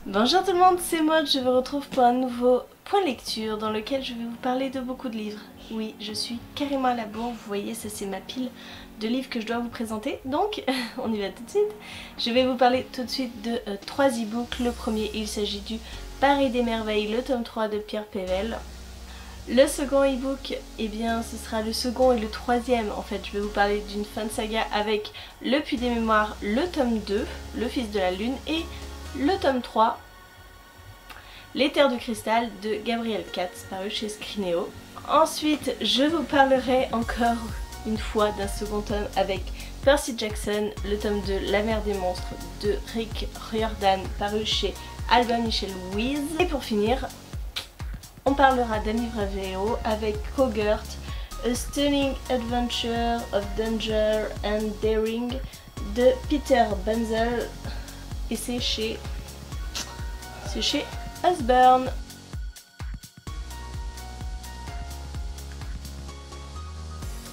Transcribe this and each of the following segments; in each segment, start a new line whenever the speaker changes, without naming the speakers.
Bonjour tout le monde, c'est Maud, je vous retrouve pour un nouveau point lecture dans lequel je vais vous parler de beaucoup de livres. Oui, je suis carrément à la bourre, vous voyez, ça c'est ma pile de livres que je dois vous présenter, donc on y va tout de suite. Je vais vous parler tout de suite de 3 e-books. Le premier, il s'agit du Paris des merveilles, le tome 3 de Pierre Pével. Le second e-book, eh bien ce sera le second et le troisième. En fait, je vais vous parler d'une fin de saga avec Le Puits des Mémoires, le tome 2, Le Fils de la Lune, et le tome 3, Les Terres de Cristal de Gabriel Katz, paru chez Scrinéo. Ensuite, je vous parlerai encore une fois d'un second tome avec Percy Jackson, le tome 2, La mer des monstres de Rick Riordan, paru chez Albin Michel Louise. Et pour finir, on parlera d'un livre à VO avec Hogarth, A Stunning Adventure of Danger and Daring de Peter Benzel, et c'est chez Osborne.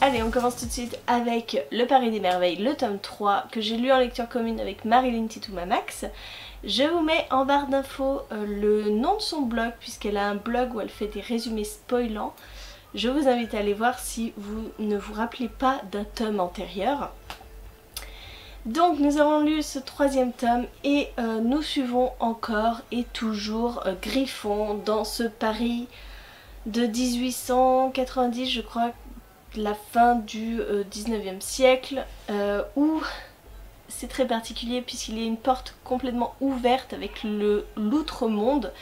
Allez, on commence tout de suite avec Le Paris des merveilles, le tome 3, que j'ai lu en lecture commune avec Marilyn Titouma-Max. Je vous mets en barre d'infos le nom de son blog, puisqu'elle a un blog où elle fait des résumés spoilants. Je vous invite à aller voir si vous ne vous rappelez pas d'un tome antérieur. Donc nous avons lu ce 3e tome et nous suivons encore et toujours Griffon dans ce Paris de 1890, je crois, la fin du 19e siècle, où c'est très particulier puisqu'il y a une porte complètement ouverte avec l'outre-monde.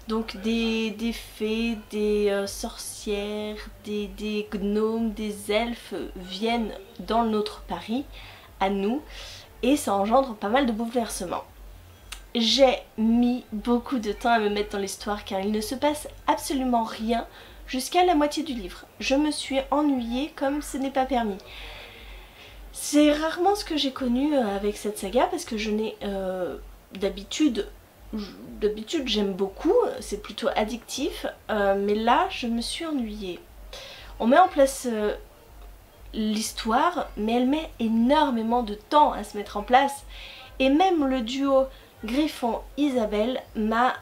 Donc des fées, des sorcières, des gnomes, des elfes viennent dans notre Paris, à nous, et ça engendre pas mal de bouleversements. J'ai mis beaucoup de temps à me mettre dans l'histoire car il ne se passe absolument rien jusqu'à la moitié du livre. Je me suis ennuyée comme ce n'est pas permis. C'est rarement ce que j'ai connu avec cette saga parce que je n'ai d'habitude j'aime beaucoup, c'est plutôt addictif, mais là je me suis ennuyée. On met en place l'histoire, mais elle met énormément de temps à se mettre en place, et même le duo Griffon-Isabelle m'a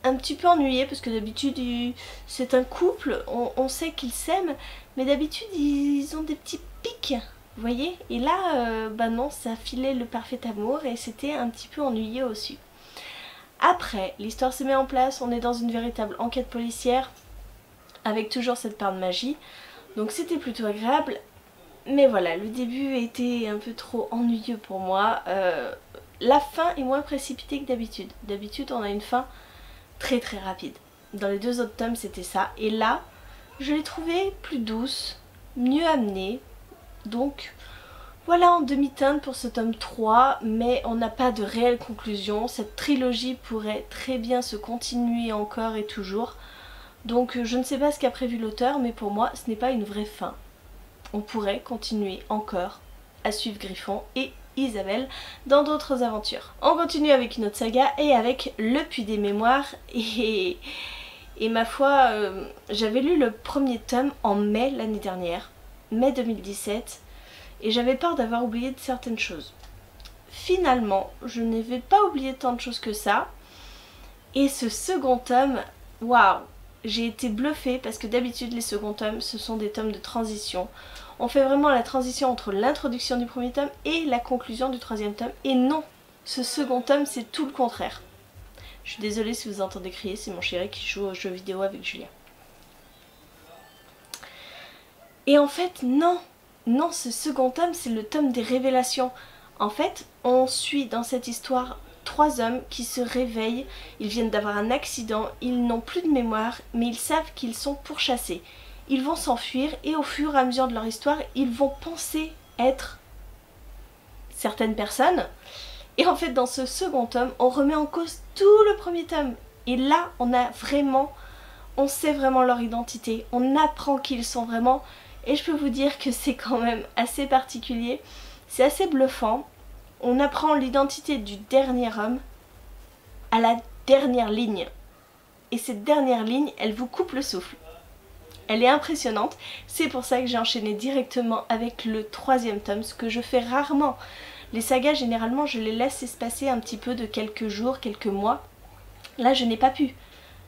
un petit peu ennuyée parce que d'habitude c'est un couple, on sait qu'ils s'aiment, mais d'habitude ils ont des petits pics, vous voyez, et là bah non, ça filait le parfait amour et c'était un petit peu ennuyé aussi. Après, l'histoire se met en place, on est dans une véritable enquête policière avec toujours cette part de magie, donc c'était plutôt agréable. Mais voilà, le début était un peu trop ennuyeux pour moi. La fin est moins précipitée que d'habitude. D'habitude, on a une fin très très rapide. Dans les 2 autres tomes, c'était ça. Et là, je l'ai trouvée plus douce, mieux amenée. Donc, voilà, en demi-teinte pour ce tome 3. Mais on n'a pas de réelle conclusion. Cette trilogie pourrait très bien se continuer encore et toujours. Donc, je ne sais pas ce qu'a prévu l'auteur, mais pour moi, ce n'est pas une vraie fin. On pourrait continuer encore à suivre Griffon et Isabelle dans d'autres aventures. On continue avec une autre saga et avec Le Puits des Mémoires, et ma foi, j'avais lu le premier tome en mai l'année dernière, mai 2017, et j'avais peur d'avoir oublié de certaines choses. Finalement, je n'avais pas oublié tant de choses que ça, et ce second tome, waouh! J'ai été bluffée parce que d'habitude les seconds tomes ce sont des tomes de transition. On fait vraiment la transition entre l'introduction du premier tome et la conclusion du 3e tome. Et non, ce second tome c'est tout le contraire. Je suis désolée si vous entendez crier, c'est mon chéri qui joue aux jeux vidéo avec Julien. Et en fait non, ce second tome c'est le tome des révélations. En fait on suit dans cette histoire 3 hommes qui se réveillent, ils viennent d'avoir un accident, ils n'ont plus de mémoire, mais ils savent qu'ils sont pourchassés. Ils vont s'enfuir et au fur et à mesure de leur histoire, ils vont penser être certaines personnes. Et en fait, dans ce second tome, on remet en cause tout le premier tome. Et là, on sait vraiment leur identité, on apprend qui ils sont vraiment. Et je peux vous dire que c'est quand même assez particulier, c'est assez bluffant. On apprend l'identité du dernier homme à la dernière ligne. Et cette dernière ligne, elle vous coupe le souffle. Elle est impressionnante. C'est pour ça que j'ai enchaîné directement avec le 3e tome, ce que je fais rarement. Les sagas, généralement, je les laisse espacer un petit peu de quelques jours, quelques mois. Là je n'ai pas pu.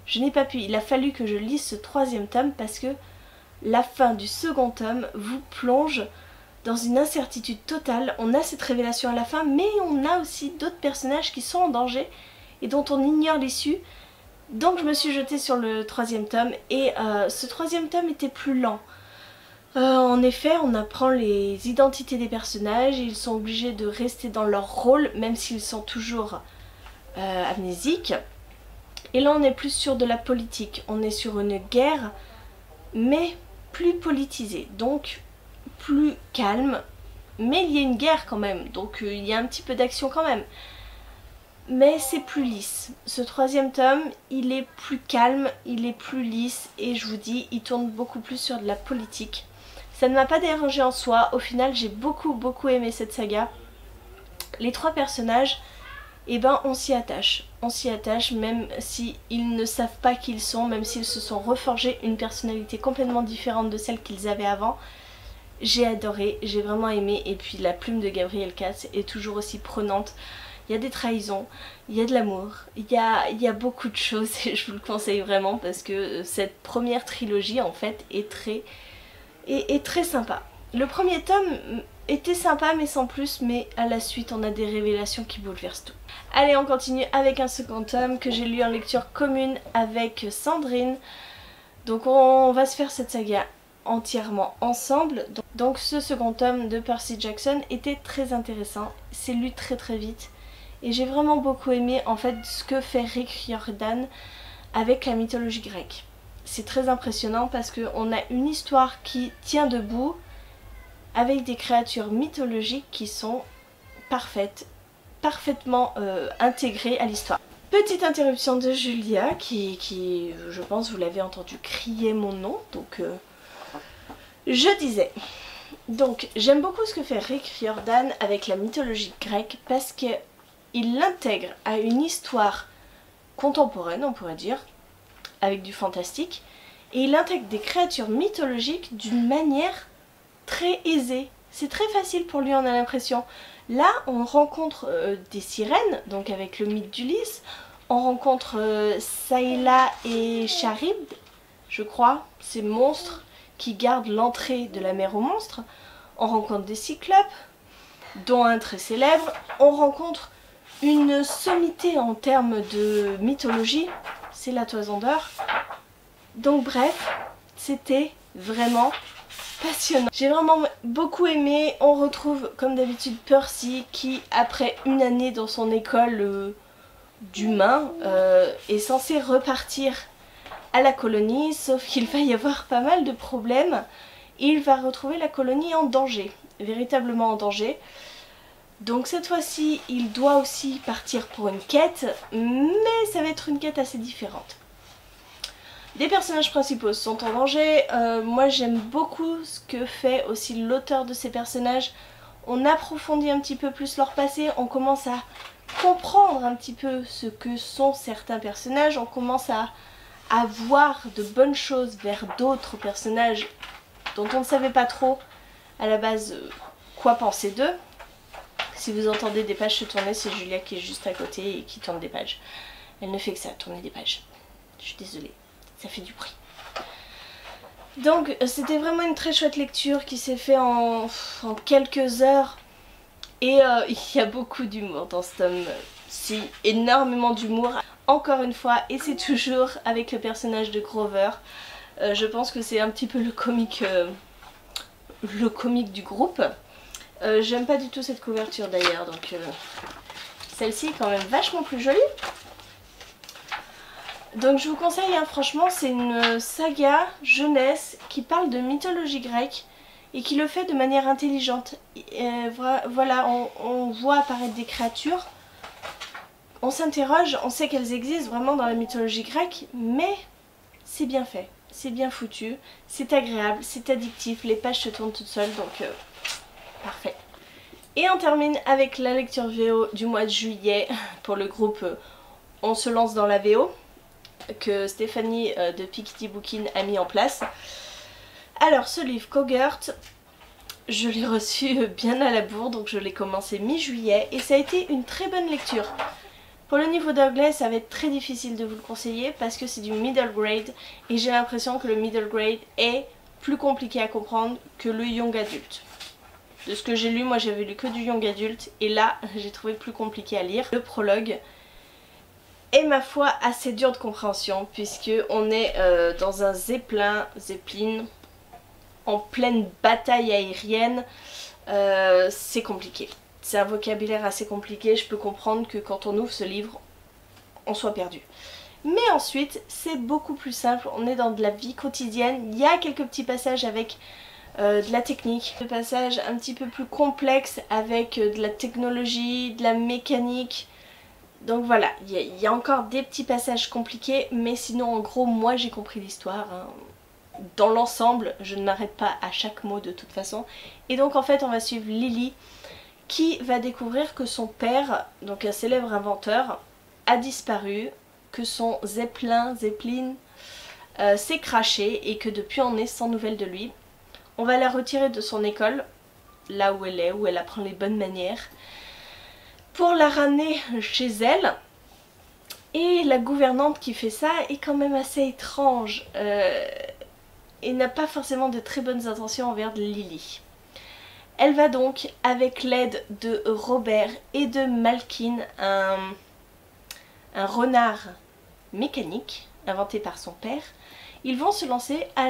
Je n'ai pas pu. Il a fallu que je lise ce 3e tome parce que la fin du 2nd tome vous plonge dans une incertitude totale. On a cette révélation à la fin, mais on a aussi d'autres personnages qui sont en danger et dont on ignore l'issue. Donc je me suis jetée sur le 3e tome et ce 3e tome était plus lent. En effet, on apprend les identités des personnages, ils sont obligés de rester dans leur rôle, même s'ils sont toujours amnésiques. Et là on est plus sur de la politique, on est sur une guerre, mais plus politisée, donc plus calme. Mais il y a une guerre quand même, donc il y a un petit peu d'action quand même. Mais c'est plus lisse. Ce 3e tome, il est plus calme, il est plus lisse et je vous dis, il tourne beaucoup plus sur de la politique. Ça ne m'a pas dérangé en soi, au final j'ai beaucoup aimé cette saga. Les 3 personnages, eh ben on s'y attache. On s'y attache même si ils ne savent pas qui ils sont, même s'ils se sont reforgés une personnalité complètement différente de celle qu'ils avaient avant. J'ai adoré, j'ai vraiment aimé et puis la plume de Gabriel Katz est toujours aussi prenante. Il y a des trahisons, il y a de l'amour, il y a beaucoup de choses et je vous le conseille vraiment parce que cette première trilogie en fait est très sympa. Le 1er tome était sympa mais sans plus, mais à la suite on a des révélations qui bouleversent tout. Allez, on continue avec un 2nd tome que j'ai lu en lecture commune avec Sandrine. Donc on va se faire cette saga entièrement ensemble. Donc ce 2nd tome de Percy Jackson était très intéressant, c'est lu très vite. Et j'ai vraiment beaucoup aimé en fait ce que fait Rick Riordan avec la mythologie grecque. C'est très impressionnant parce qu'on a une histoire qui tient debout avec des créatures mythologiques qui sont parfaites, parfaitement intégrées à l'histoire. Petite interruption de Julia qui je pense vous l'avez entendu crier mon nom, donc je disais. Donc j'aime beaucoup ce que fait Rick Riordan avec la mythologie grecque parce que il l'intègre à une histoire contemporaine, on pourrait dire, avec du fantastique, et il intègre des créatures mythologiques d'une manière très aisée. C'est très facile pour lui, on a l'impression. Là, on rencontre des sirènes, donc avec le mythe d'Ulysse, on rencontre Scylla et Charybde, je crois, ces monstres qui gardent l'entrée de la mer aux monstres, on rencontre des cyclopes, dont un très célèbre, on rencontre une sommité en termes de mythologie, c'est la Toison d'Or. Donc bref, c'était vraiment passionnant. J'ai vraiment beaucoup aimé. On retrouve comme d'habitude Percy qui, après une année dans son école d'humain, est censé repartir à la colonie, sauf qu'il va y avoir pas mal de problèmes. Il va retrouver la colonie en danger, véritablement en danger. Donc cette fois-ci, il doit aussi partir pour une quête, mais ça va être une quête assez différente. Les personnages principaux sont en danger. Moi j'aime beaucoup ce que fait aussi l'auteur de ces personnages. On approfondit un petit peu plus leur passé, on commence à comprendre un petit peu ce que sont certains personnages, on commence à voir de bonnes choses vers d'autres personnages dont on ne savait pas trop à la base quoi penser d'eux. Si vous entendez des pages se tourner, c'est Julia qui est juste à côté et qui tourne des pages. Elle ne fait que ça, tourner des pages. Je suis désolée, ça fait du bruit. Donc c'était vraiment une très chouette lecture qui s'est fait en quelques heures. Et il y a beaucoup d'humour dans ce tome. C'est énormément d'humour, encore une fois, et c'est toujours avec le personnage de Grover. Je pense que c'est un petit peu le comique du groupe. J'aime pas du tout cette couverture d'ailleurs, donc celle-ci est quand même vachement plus jolie. Donc je vous conseille, hein, franchement, c'est une saga jeunesse qui parle de mythologie grecque et qui le fait de manière intelligente. Voilà, on voit apparaître des créatures, on s'interroge, on sait qu'elles existent vraiment dans la mythologie grecque, mais c'est bien fait, c'est bien foutu, c'est agréable, c'est addictif, les pages se tournent toutes seules, donc parfait. Et on termine avec la lecture VO du mois de juillet pour le groupe On se lance dans la VO que Stéphanie de Piketty Bookin a mis en place. Alors ce livre Coggart, je l'ai reçu bien à la bourre, donc je l'ai commencé mi-juillet et ça a été une très bonne lecture. Pour le niveau d'anglais, ça va être très difficile de vous le conseiller parce que c'est du middle grade et j'ai l'impression que le middle grade est plus compliqué à comprendre que le young adulte. De ce que j'ai lu, moi j'avais lu que du young adulte et là j'ai trouvé plus compliqué à lire. Le prologue est ma foi assez dur de compréhension puisque on est dans un zeppelin en pleine bataille aérienne. C'est compliqué. C'est un vocabulaire assez compliqué, je peux comprendre que quand on ouvre ce livre, on soit perdu. Mais ensuite, c'est beaucoup plus simple, on est dans de la vie quotidienne, il y a quelques petits passages avec de la technique, des passages un petit peu plus complexes avec de la technologie, de la mécanique. Donc voilà, il y a encore des petits passages compliqués, mais sinon en gros, moi j'ai compris l'histoire. Hein. Dans l'ensemble, je ne m'arrête pas à chaque mot de toute façon. Et donc en fait, on va suivre Lily, qui va découvrir que son père, donc un célèbre inventeur, a disparu, que son Zeppelin s'est crashé et que depuis on est sans nouvelles de lui. On va la retirer de son école, là où elle apprend les bonnes manières, pour la ramener chez elle. Et la gouvernante qui fait ça est quand même assez étrange et n'a pas forcément de très bonnes intentions envers Lily. Elle va donc, avec l'aide de Robert et de Malkin, un renard mécanique inventé par son père, ils vont se lancer à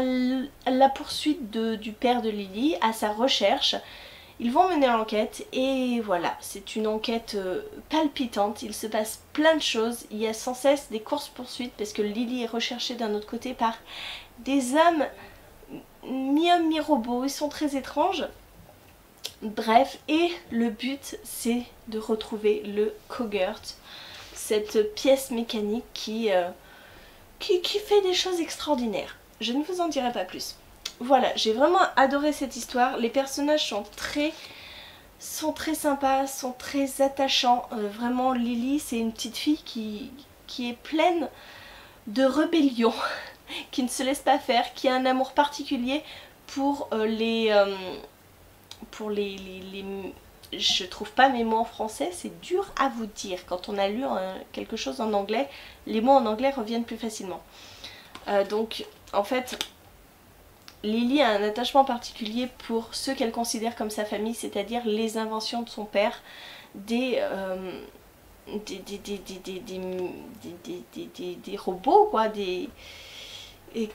la poursuite du père de Lily, à sa recherche. Ils vont mener l'enquête et voilà, c'est une enquête palpitante, il se passe plein de choses, il y a sans cesse des courses-poursuites parce que Lily est recherchée d'un autre côté par des hommes mi-hommes mi-robots, ils sont très étranges. Bref, et le but c'est de retrouver le Coggert, cette pièce mécanique qui fait des choses extraordinaires. Je ne vous en dirai pas plus. Voilà, j'ai vraiment adoré cette histoire. Les personnages sont très sympas, sont très attachants. Vraiment, Lily, c'est une petite fille qui est pleine de rébellion, qui ne se laisse pas faire, qui a un amour particulier pour je trouve pas mes mots en français, c'est dur à vous dire. Quand on a lu quelque chose en anglais, les mots en anglais reviennent plus facilement. Donc en fait, Lily a un attachement particulier pour ceux qu'elle considère comme sa famille, c'est-à-dire les inventions de son père, des robots quoi,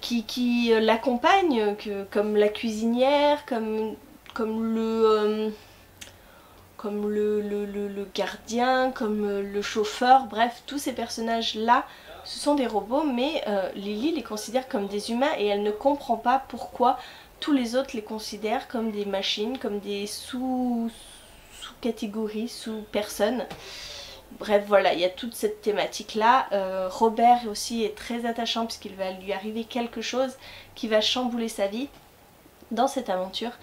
qui l'accompagnent, comme la cuisinière, comme le gardien, comme le chauffeur, bref, tous ces personnages-là, ce sont des robots, mais Lily les considère comme des humains et elle ne comprend pas pourquoi tous les autres les considèrent comme des machines, comme des sous-catégories, sous-personnes. Bref, voilà, il y a toute cette thématique-là. Robert aussi est très attachant puisqu'il va lui arriver quelque chose qui va chambouler sa vie dans cette aventure.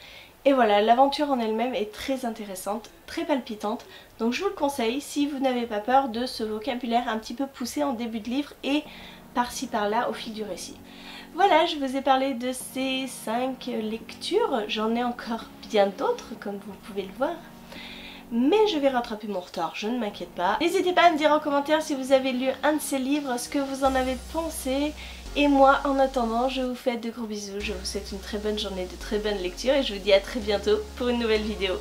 Et voilà, l'aventure en elle-même est très intéressante, très palpitante, donc je vous le conseille si vous n'avez pas peur de ce vocabulaire un petit peu poussé en début de livre et par-ci par-là au fil du récit. Voilà, je vous ai parlé de ces 5 lectures, j'en ai encore bien d'autres comme vous pouvez le voir. Mais je vais rattraper mon retard, je ne m'inquiète pas. N'hésitez pas à me dire en commentaire si vous avez lu un de ces livres, ce que vous en avez pensé. Et moi, en attendant, je vous fais de gros bisous, je vous souhaite une très bonne journée, de très bonnes lectures et je vous dis à très bientôt pour une nouvelle vidéo.